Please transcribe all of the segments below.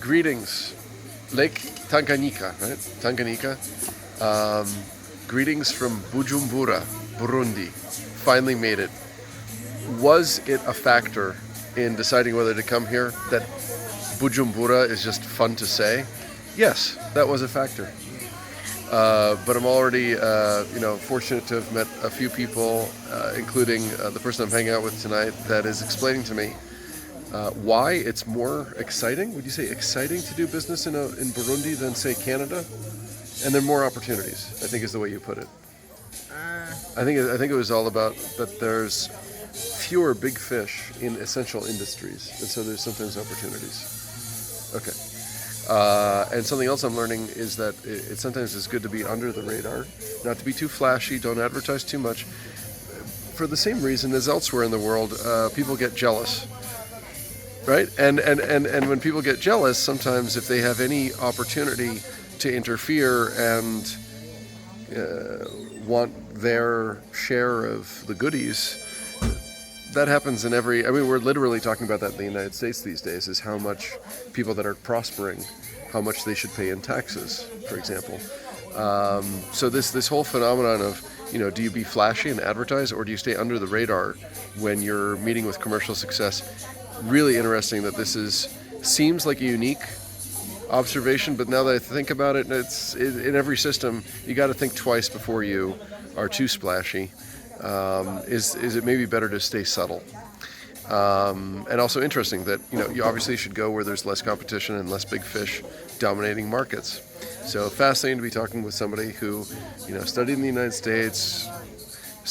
Greetings, Lake Tanganyika, right? Tanganyika. Greetings from Bujumbura, Burundi. Finally made it. Was it a factor in deciding whether to come here that Bujumbura is just fun to say? Yes, that was a factor. But I'm already, fortunate to have met a few people, including the person I'm hanging out with tonight, that is explaining to me why it's more exciting. Would you say exciting to do business in Burundi than, say, Canada? And there are more opportunities, I think is the way you put it. I think it was all about that there's fewer big fish in essential industries, and so there's sometimes opportunities. Okay. And something else I'm learning is that it sometimes is good to be under the radar, not to be too flashy, don't advertise too much. For the same reason as elsewhere in the world, people get jealous, right? And when people get jealous, sometimes if they have any opportunity to interfere and want their share of the goodies, that happens in we're literally talking about that in the United States these days, is how much people that are prospering, how much they should pay in taxes, for example. So this whole phenomenon of, do you be flashy and advertise, or do you stay under the radar when you're meeting with commercial success? Really interesting that seems like a unique observation, but now that I think about it, it's in every system, you got to think twice before you are too splashy. Is it maybe better to stay subtle? And also interesting that, you obviously should go where there's less competition and less big fish dominating markets. So fascinating to be talking with somebody who, studied in the United States,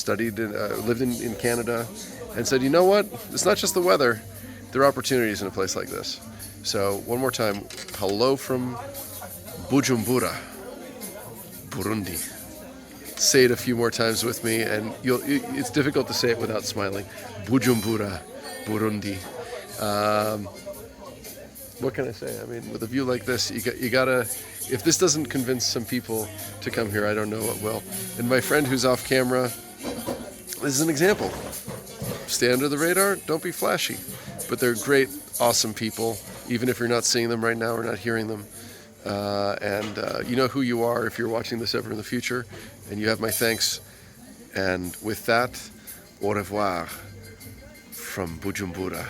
lived in Canada, and said, you know what, it's not just the weather, there are opportunities in a place like this. So one more time, hello from Bujumbura, Burundi. Say it a few more times with me, and it's difficult to say it without smiling. Bujumbura, Burundi. What can I say? With a view like this, you gotta. If this doesn't convince some people to come here, I don't know what will. And my friend who's off camera, this is an example. Stay under the radar. Don't be flashy, but they're great, awesome people. Even if you're not seeing them right now or not hearing them. And you know who you are if you're watching this ever in the future, and you have my thanks. And with that, au revoir from Bujumbura.